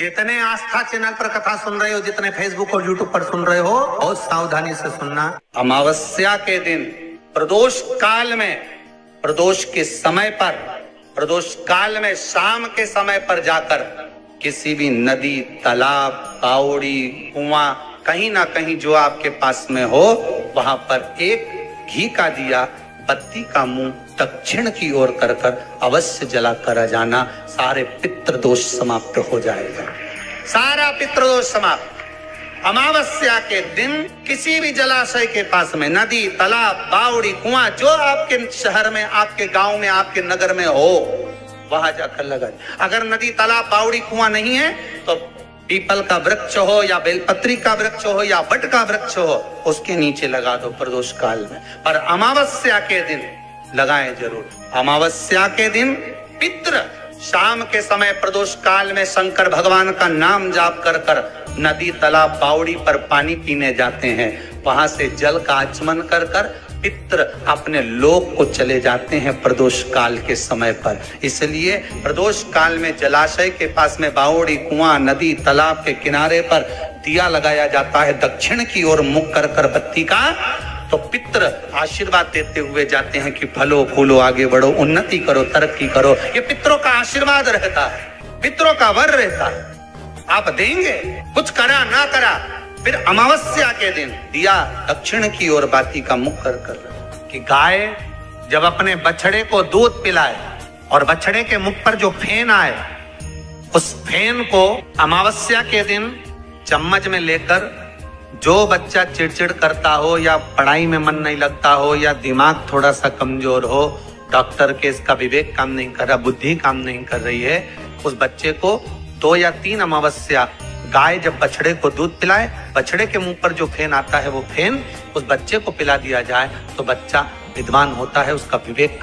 जितने आस्था चैनल पर कथा सुन रहे हो, जितने फेसबुक और यूट्यूब पर सुन रहे हो, बहुत सावधानी से सुनना। अमावस्या के दिन प्रदोष काल में, प्रदोष के समय पर, प्रदोष काल में शाम के समय पर जाकर किसी भी नदी, तालाब, बावड़ी, कुआं, कहीं ना कहीं जो आपके पास में हो, वहां पर एक घी का दिया, बत्ती का मुंह दक्षिण की ओर कर कर अवश्य जला कर जाना। सारे पितृदोष समाप्त हो जाएगा, सारा पितृदोष समाप्त। अमावस्या के दिन किसी भी जलाशय के पास में, नदी, तालाब, बावड़ी, कुआं, जो आपके शहर में, आपके गांव में, आपके नगर में हो, वहां जाकर लगा। अगर नदी, तालाब, बावड़ी, कुआं नहीं है तो पीपल का वृक्ष हो या बेलपत्री का वृक्ष हो या वट का वृक्ष हो, उसके नीचे लगा दो प्रदोष काल में। पर अमावस्या के दिन लगाएं जरूर। अमावस्या के दिन पितृ शाम के समय प्रदोष काल में शंकर भगवान का नाम जाप कर कर नदी, तालाब, बावड़ी पर पानी पीने जाते हैं। वहां से जल का आचमन कर कर पितृ अपने लोक को चले जाते हैं प्रदोष काल के समय पर। इसलिए प्रदोष काल में जलाशय के पास में, बावड़ी, कुआं, नदी, तालाब के किनारे पर दिया लगाया जाता है दक्षिण की ओर मुख कर कर बत्ती का। तो पितृ आशीर्वाद देते हुए जाते हैं कि फलो फूलो, आगे बढ़ो, उन्नति करो, तरक्की करो। ये पितरों का आशीर्वाद रहता है, पितरों का वर रहता है। आप देंगे, कुछ करा ना करा, फिर अमावस्या के दिन दिया दक्षिण की ओर बाती का मुख कर कर कि गाय जब अपने बछड़े को दूध पिलाए और बछड़े के मुख पर जो फेन आए, उस फेन को अमावस्या के दिन चम्मच में लेकर, जो बच्चा चिड़चिड़ करता हो या पढ़ाई में मन नहीं लगता हो या दिमाग थोड़ा सा कमजोर हो, डॉक्टर के इसका विवेक काम नहीं कर रहा, बुद्धि काम नहीं कर रही है, उस बच्चे को 2 या 3 अमावस्या गाय जब बछड़े को दूध पिलाए, बछड़े के मुंह पर जो फेन आता है वो फेन उस बच्चे को पिला दिया जाए तो बच्चा विद्वान होता है, उसका विवेक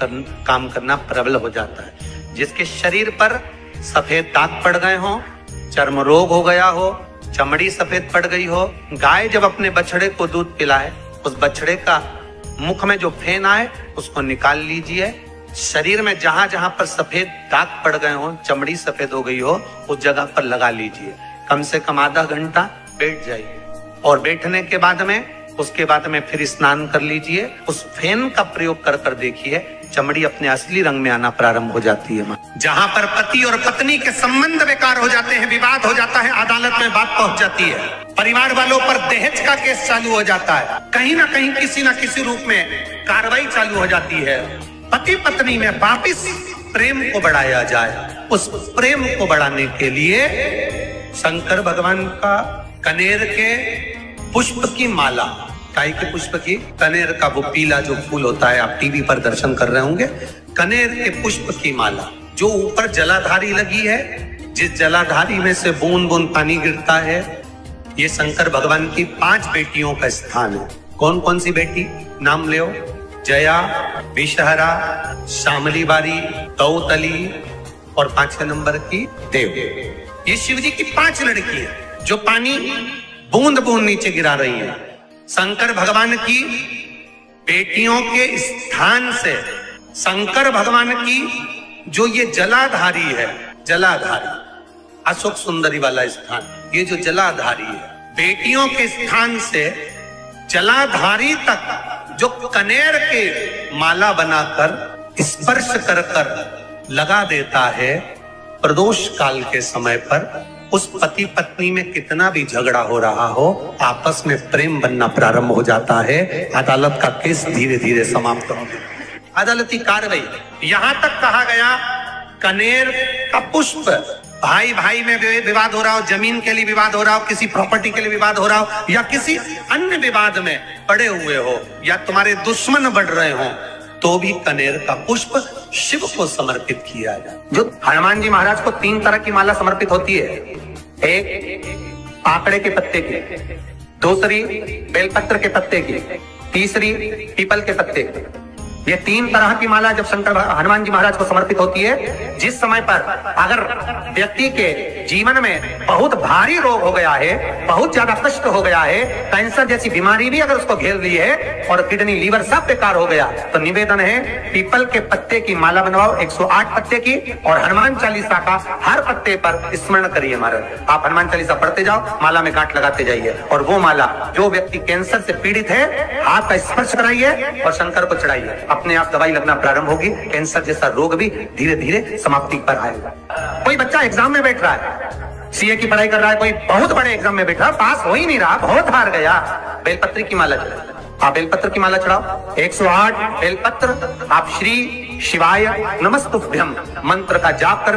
काम करना प्रबल हो जाता है। जिसके शरीर पर सफेद दाग पड़ गए हो, चर्म रोग हो गया हो, चमड़ी सफेद पड़ गई हो, गाय जब अपने बछड़े को दूध पिलाए, उस बछड़े का मुख में जो फेन आए उसको निकाल लीजिए। शरीर में जहां जहां पर सफेद दाग पड़ गए हो, चमड़ी सफेद हो गई हो, उस जगह पर लगा लीजिए। कम से कम आधा घंटा बैठ जाइए और बैठने के बाद में, उसके बाद में फिर स्नान कर लीजिए। उस फेन का प्रयोग कर कर देखिए, चमड़ी अपने असली रंग में आना प्रारंभ हो जाती है। जहां पर पति और पत्नी के संबंध बेकार हो जाते हैं, विवाद हो जाता है, अदालत में बात पहुंच जाती है, परिवार वालों पर दहेज का केस चालू हो जाता है, कहीं ना कहीं किसी ना किसी रूप में कार्रवाई चालू हो जाती है, पति पत्नी में वापिस प्रेम को बढ़ाया जाए। उस प्रेम को बढ़ाने के लिए शंकर भगवान का कनेर के पुष्प की माला, काय के पुष्प की, कनेर का वो पीला जो फूल होता है, आप टीवी पर दर्शन कर रहे होंगे, कनेर के पुष्प की माला जो ऊपर जलाधारी लगी है, जिस जलाधारी में से बूंद बूंद पानी गिरता है, ये शंकर भगवान की 5 बेटियों का स्थान है। कौन कौन सी बेटी नाम ले? जया, विषहरा, शामली बारी, तौतली और 5वें नंबर की देव। ये शिव जी की 5 लड़की है जो पानी बूंद बूंद नीचे गिरा रही है। शंकर भगवान की बेटियों के स्थान से शंकर भगवान की जो ये जलाधारी है, जलाधारी अशोक सुंदरी वाला स्थान, ये जो जलाधारी है, बेटियों के स्थान से जलाधारी तक जो कनेर के माला बनाकर स्पर्श कर कर लगा देता है, प्रदोष काल के समय पर उस पति पत्नी में कितना भी झगड़ा हो रहा हो, आपस में प्रेम बनना प्रारंभ हो जाता है। अदालत का केस धीरे धीरे समाप्त हो गया, अदालती कार्रवाई। यहां तक कहा गया कनेर का पुष्प, भाई भाई में विवाद हो रहा हो, जमीन के लिए विवाद हो रहा हो, किसी प्रॉपर्टी के लिए विवाद हो रहा हो, या किसी अन्य विवाद में पड़े हुए हो, या तुम्हारे दुश्मन बढ़ रहे हो, तो भी कनेर का पुष्प शिव को समर्पित किया जाए। जो हनुमान जी महाराज को 3 तरह की माला समर्पित होती है, एक पाकड़े के पत्ते की, दूसरी बेलपत्र के पत्ते की, तीसरी पीपल के पत्ते की। ये 3 तरह की माला जब शंकर हनुमान जी महाराज को समर्पित होती है, जिस समय पर अगर व्यक्ति के जीवन में बहुत भारी रोग हो गया है, बहुत ज्यादा कष्ट हो गया है, कैंसर जैसी बीमारी भी अगर उसको घेर ली है और किडनी लीवर सब बेकार हो गया, तो निवेदन है पीपल के पत्ते की माला बनवाओ 108 पत्ते की, और हनुमान चालीसा का हर पत्ते पर स्मरण करिए महाराज। आप हनुमान चालीसा पढ़ते जाओ, माला में गांठ लगाते जाइए, और वो माला जो व्यक्ति कैंसर से पीड़ित है हाथ का स्पर्श कराइए और शंकर को चढ़ाइए, अपने आप दवाई लगना प्रारंभ होगी, कैंसर जैसा रोग भी धीरे धीरे समाप्ति पर आएगा। कोई बच्चा एग्जाम में बैठ रहा है, सीए की पढ़ाई कर रहा है, कोई बहुत बड़े एग्जाम में बैठा, पास हो ही नहीं रहा, बहुत हार गया, बेलपत्री की माला चढ़ाओ। आप बेलपत्र की माला चढ़ाओ, 108 बेलपत्र, आप श्री शिवाय नमस्तुभ्यम मंत्र का जाप कर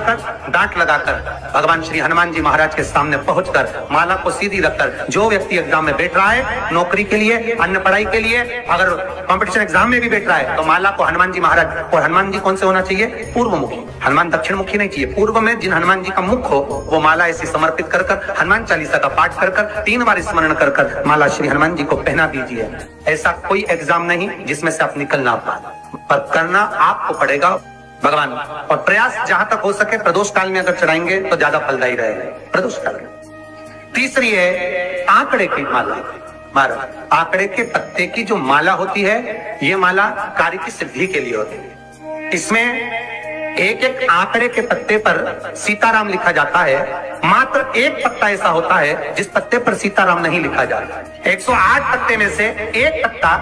डांट लगाकर भगवान श्री हनुमान जी महाराज के सामने पहुंचकर माला को सीधी रखकर, जो व्यक्ति एग्जाम में बैठ रहा है, नौकरी के लिए, अन्य पढ़ाई के लिए, अगर कंपटीशन एग्जाम में भी बैठ रहा है, तो माला को हनुमान जी महाराज, और हनुमान जी कौन से होना चाहिए? पूर्व मुखी। हनुमान दक्षिण मुखी नहीं चाहिए, पूर्व में जिन हनुमान जी का मुख हो वो माला ऐसी समर्पित कर हनुमान चालीसा का पाठ कर 3 बार स्मरण कर माला श्री हनुमान जी को पहना दीजिए। ऐसा कोई एग्जाम नहीं जिसमें से आप निकल ना पाए, पर करना आपको पड़ेगा भगवान, और प्रयास जहां तक हो सके प्रदोष काल में अगर चढ़ाएंगे तो ज्यादा फलदायी रहेगा, प्रदोष काल में। तीसरी है आंकड़े की माला। महाराज आंकड़े के पत्ते की जो माला होती है, ये माला कार्य की सिद्धि के लिए होती है। इसमें एक एक आंकड़े के पत्ते पर सीताराम लिखा जाता है, मात्र एक पत्ता ऐसा होता है जिस पत्ते पर सीताराम नहीं लिखा जाता। 108 पत्ते में से एक पत्ता,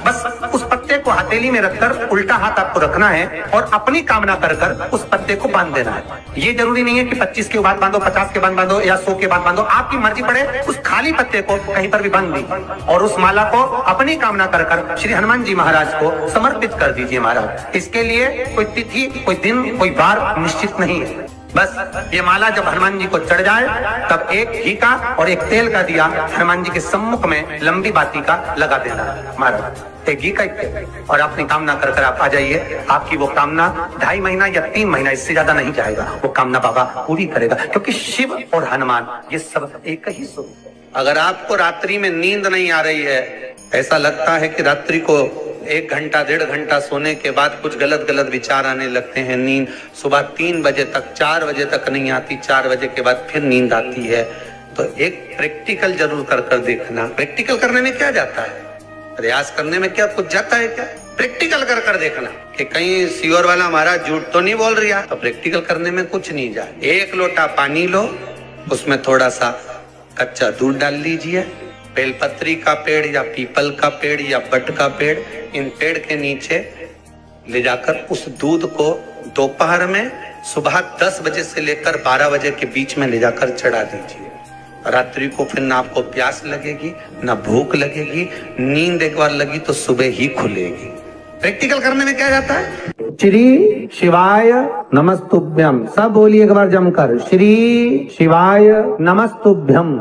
बस उस पत्ते को हथेली में रखकर उल्टा हाथ आपको रखना है और अपनी कामना कर उस पत्ते को बांध देना है। ये जरूरी नहीं है कि 25 के बाद बांधो, 50 के बाद बांधो या 100 के बाद बांधो, आपकी मर्जी पड़े। उस खाली पत्ते को कहीं पर भी बांध दी और उस माला को अपनी कामना कर श्री हनुमान जी महाराज को समर्पित कर दीजिए महाराज। इसके लिए कोई तिथि, कोई दिन, कोई बार निश्चित नहीं है। बस ये माला जब हनुमान जी को चढ़ जाए तब एक घी का और एक तेल का दिया हनुमान जी के सम्मुख में लंबी बाती का लगा देना महाराज, एक घी का एक तेल, और अपनी कामना कर आप आ जाइए। आपकी वो कामना 2.5 महीना या 3 महीना, इससे ज्यादा नहीं जाएगा, वो कामना बाबा पूरी करेगा, क्योंकि शिव और हनुमान ये सब एक ही स्वरूप है। अगर आपको रात्रि में नींद नहीं आ रही है, ऐसा लगता है कि रात्रि को 1 घंटा 1.5 घंटा सोने के बाद कुछ गलत गलत विचार आने लगते हैं, नींद सुबह 3 बजे तक, 4 बजे तक नहीं आती, 4 बजे के बाद फिर नींद आती है, तो एक प्रैक्टिकल जरूर कर देखना। प्रैक्टिकल करने में क्या जाता है, प्रयास करने में क्या कुछ जाता है क्या? प्रैक्टिकल कर देखना कि कहीं सियोर वाला हमारा झूठ तो नहीं बोल रहा, तो प्रैक्टिकल करने में कुछ नहीं जाए। 1 लोटा पानी लो, उसमें थोड़ा सा कच्चा दूध डाल लीजिए, बेलपत्री का पेड़ या पीपल का पेड़ या बट का पेड़, इन पेड़ के नीचे ले जाकर उस दूध को दोपहर में सुबह 10 बजे से लेकर 12 बजे के बीच में ले जाकर चढ़ा दीजिए। रात्रि को फिर ना आपको प्यास लगेगी, ना भूख लगेगी, नींद एक बार लगी तो सुबह ही खुलेगी। प्रैक्टिकल करने में क्या जाता है? श्री शिवाय नमस्तुभ्यम, सब बोलिए एक बार जमकर, श्री शिवाय नमस्तुभ्यम।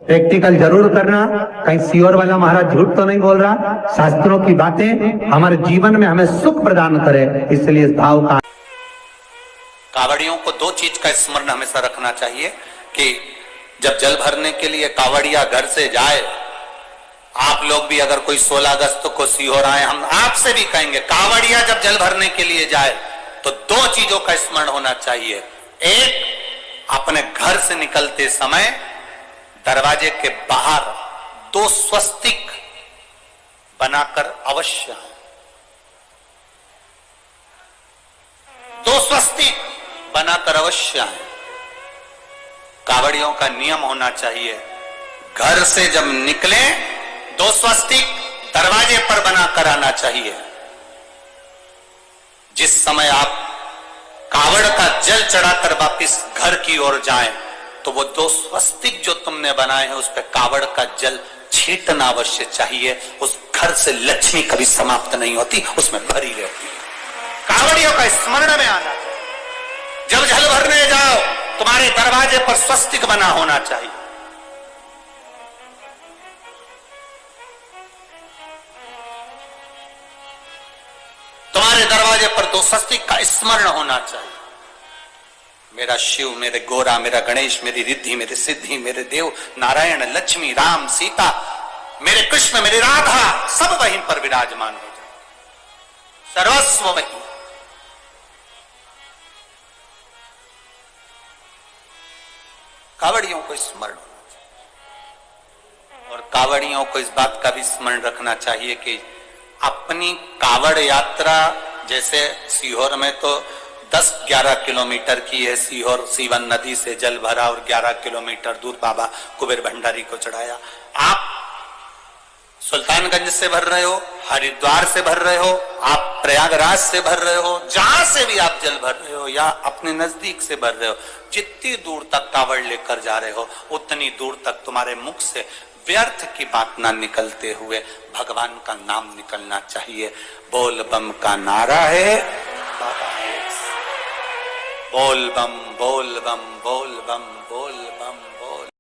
प्रैक्टिकल जरूर करना, कहीं सियोर वाला महाराज झूठ तो नहीं बोल रहा, शास्त्रों की बातें हमारे जीवन में हमें सुख प्रदान करे, इसलिए इस भाव का। कावड़ियों को 2 चीज का स्मरण हमेशा रखना चाहिए कि जब जल भरने के लिए कावड़िया घर से जाए, आप लोग भी अगर कोई 16 अगस्त को सीहोर आए, हम आपसे भी कहेंगे, कावड़िया जब जल भरने के लिए जाए तो 2 चीजों का स्मरण होना चाहिए। एक, अपने घर से निकलते समय दरवाजे के बाहर 2 स्वस्तिक बनाकर अवश्य, 2 स्वस्तिक बनाकर अवश्य आए। कावड़ियों का नियम होना चाहिए, घर से जब निकले 2 स्वस्तिक दरवाजे पर बनाकर आना चाहिए। जिस समय आप कावड़ का जल चढ़ाकर वापिस घर की ओर जाएं, तो वो 2 स्वस्तिक जो तुमने बनाए हैं उस पर कावड़ का जल छींटना अवश्य चाहिए। उस घर से लक्ष्मी कभी समाप्त नहीं होती, उसमें भरी रहती है। कावड़ियों का स्मरण में आना चाहिए। जब जल भरने जाओ, तुम्हारे दरवाजे पर स्वस्तिक बना होना चाहिए। तुम्हारे दरवाजे पर 2 स्वस्तिक का स्मरण होना चाहिए। मेरा शिव, मेरे गोरा, मेरा गणेश, मेरी रिद्धि, मेरे सिद्धि, मेरे देव, नारायण, लक्ष्मी, राम, सीता, मेरे कृष्ण, मेरी राधा, सब वहीं पर विराजमान हो जाए। सर्वस्व वही। कावड़ियों को स्मरण, और कावड़ियों को इस बात का भी स्मरण रखना चाहिए कि अपनी कावड़ यात्रा, जैसे सीहोर में तो 10-11 किलोमीटर की है, सीहोर सीवन नदी से जल भरा और 11 किलोमीटर दूर बाबा कुबेर भंडारी को चढ़ाया। आप सुल्तानगंज से भर रहे हो, हरिद्वार से भर रहे हो, आप प्रयागराज से भर रहे हो, जहां से भी आप जल भर रहे हो या अपने नजदीक से भर रहे हो, जितनी दूर तक कावड़ लेकर जा रहे हो उतनी दूर तक तुम्हारे मुख से व्यर्थ की बात ना निकलते हुए भगवान का नाम निकलना चाहिए। बोल बम का नारा है, बोल बम बोल बम बोल बम बोल बम।